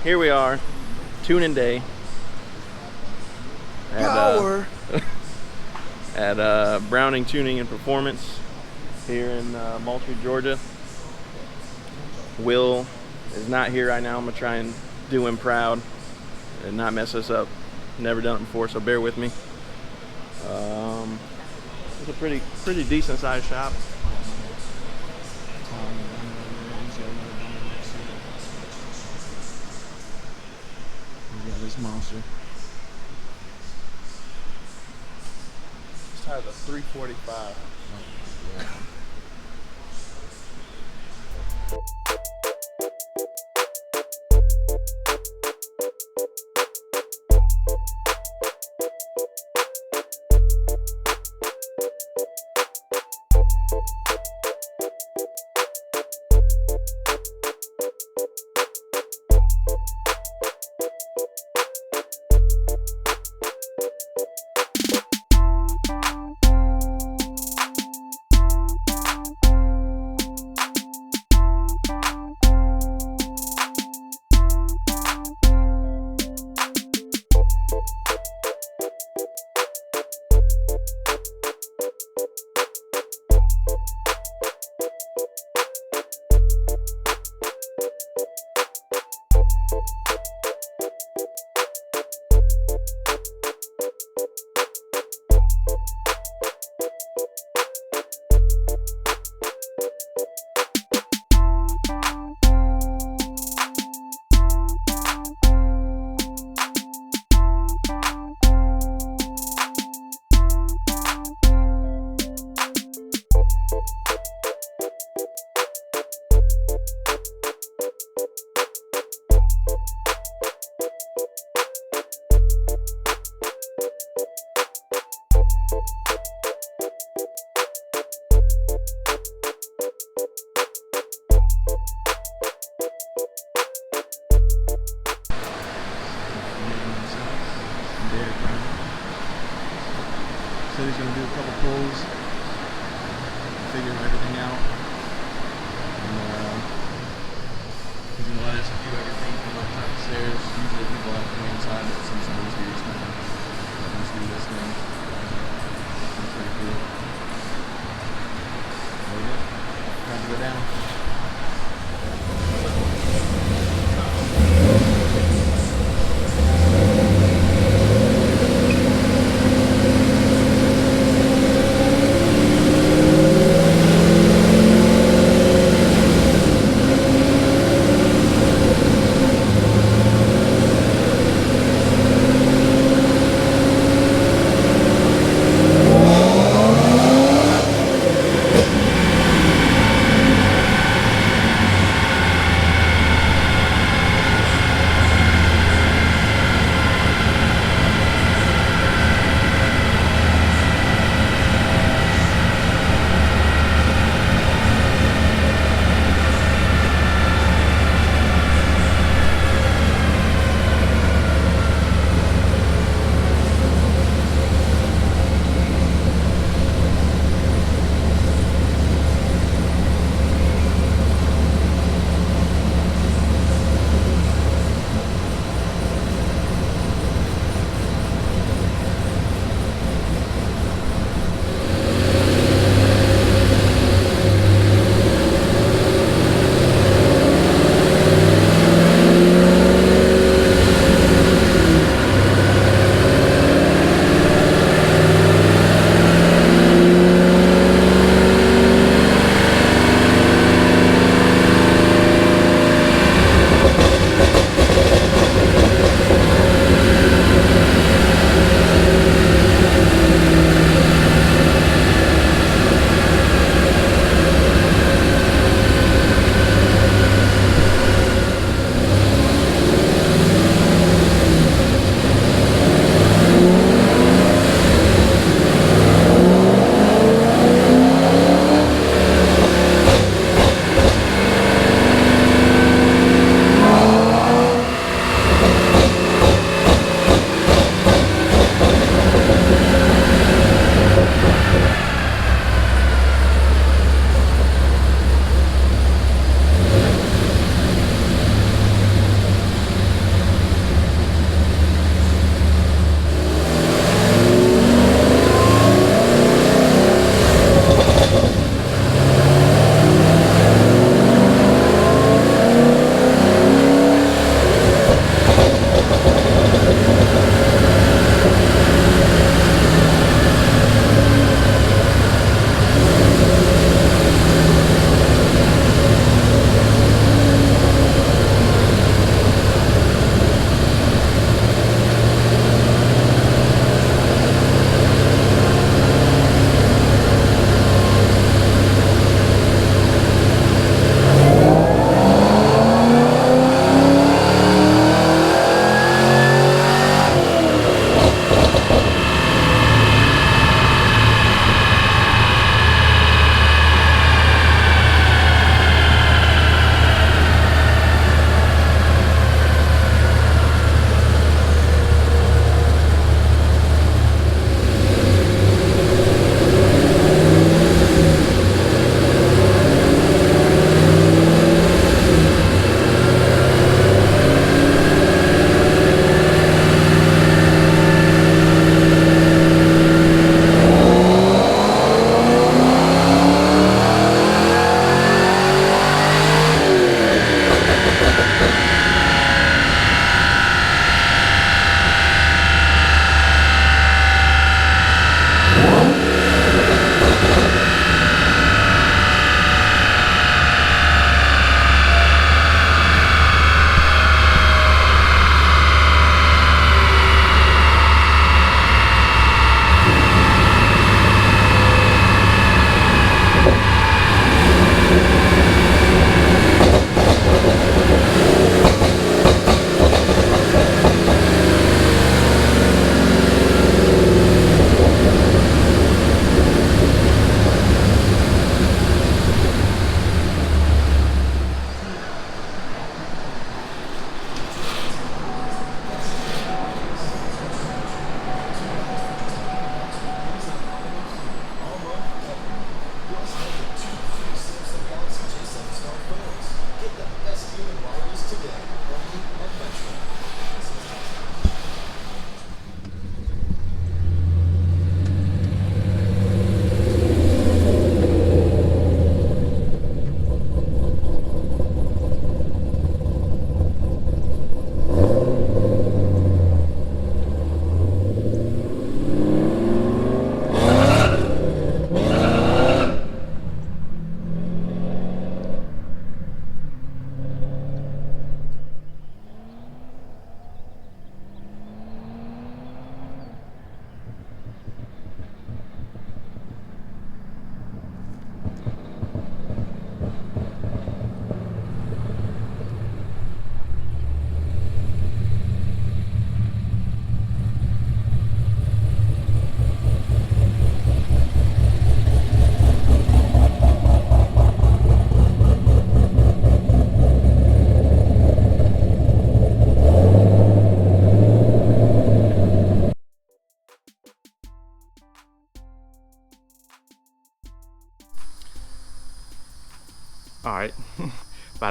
here we are, tuning day. Power. At Browning Tuning and Performance here in Moultrie, Georgia. Will is not here right now. I'm gonna try and do him proud and not mess us up. Never done it before, so bear with me. It's a pretty decent sized shop. We got this monster. This tire's a 345. Yeah. So he's going to do a couple pulls, figure everything out, and he's going to let us do everything from up top the stairs. Usually people have to go inside, but since somebody's here, he's going to let us do this thing. That's pretty cool. There we go. Time to go down.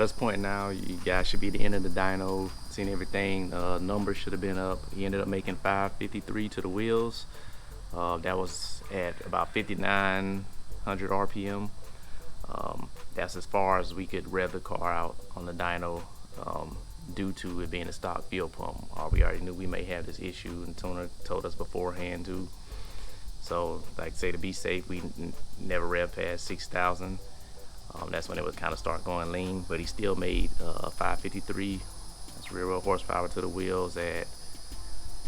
by this point now, you guys should be at the end of the dyno, seeing everything. Numbers should have been up. He ended up making 553 to the wheels. That was at about 5,900 RPM. That's as far as we could rev the car out on the dyno, due to it being a stock fuel pump. We already knew we may have this issue, and tuner told us beforehand too. So, like I say, to be safe, we never rev past 6,000. That's when it would kind of start going lean, but he still made 553. That's rear wheel horsepower to the wheels at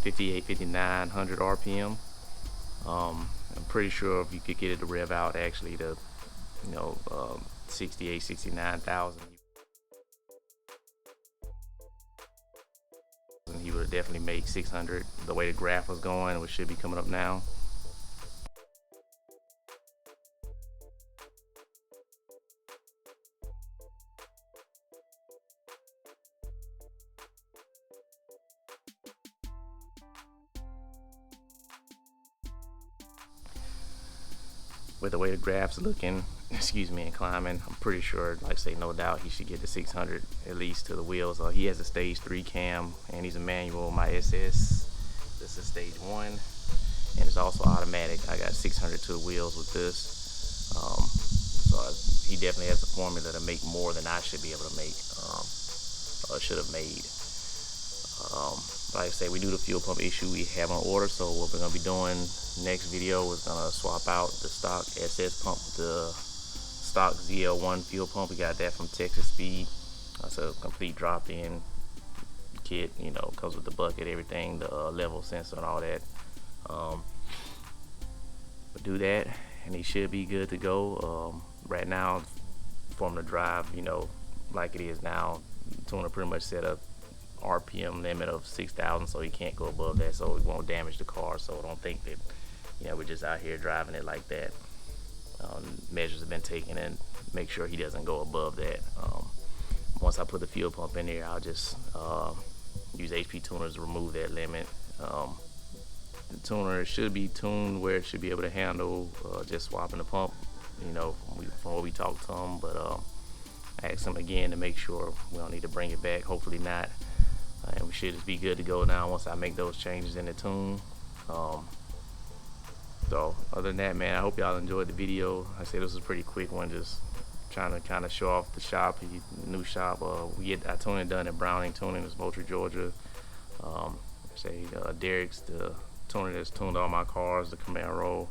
5,900 RPM. I'm pretty sure if you could get it to rev out actually to 68, 69,000, he would have definitely made 600. The way the graph was going, which should be coming up now. With the way the graph's looking, and climbing, I'm pretty sure, like I say, no doubt he should get to 600 at least to the wheels. He has a stage 3 cam, and he's a manual. My SS, this is stage 1, and it's also automatic. I got 600 to the wheels with this. So he definitely has the formula to make more than I should be able to make, or should have made. Like I say, we do the fuel pump issue we have on order, so what we're gonna be doing next video is gonna swap out the stock SS pump with the stock ZL1 fuel pump. We got that from Texas Speed. That's a complete drop-in kit, comes with the bucket, everything, the level sensor and all that. But do that and he should be good to go. Right now, for him to drive, like it is now, tuner pretty much set up RPM limit of 6,000, so he can't go above that, so it won't damage the car. So don't think that we're just out here driving it like that. Measures have been taken and make sure he doesn't go above that. Once I put the fuel pump in there, I'll just use HP tuners to remove that limit. The tuner should be tuned where it should be able to handle just swapping the pump, from what we talked to him. But ask him again to make sure we don't need to bring it back. Hopefully not. And we should just be good to go now once I make those changes in the tune. So other than that, man, I hope y'all enjoyed the video. I say this was a pretty quick one, just trying to kind of show off the shop, new shop. I tuned it done at Browning Tuning, it's Moultrie, Georgia. Derek's the tuner that's tuned all my cars, the Camaro.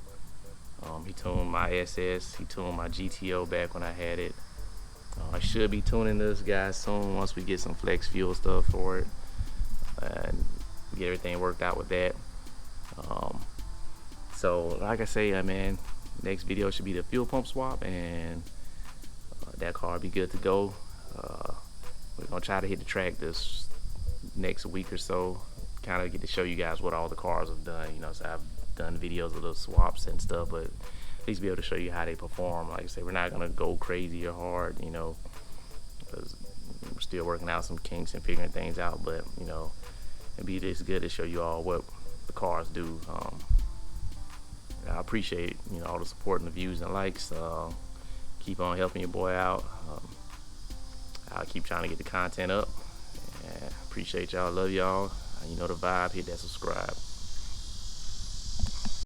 He tuned my SS, he tuned my GTO back when I had it. I should be tuning this guy soon once we get some flex fuel stuff for it and get everything worked out with that. So like I say, man, next video should be the fuel pump swap, and that car will be good to go. We're gonna try to hit the track this next week or so, kind of get to show you guys what all the cars have done. So I've done videos of those swaps and stuff, but at least be able to show you how they perform. Like I say, we're not gonna go crazy or hard, because we're still working out some kinks and figuring things out. But it'd be this good to show you all what the cars do. I appreciate all the support and the views and likes. Keep on helping your boy out. I'll keep trying to get the content up. And appreciate y'all. Love y'all. You know the vibe. Hit that subscribe.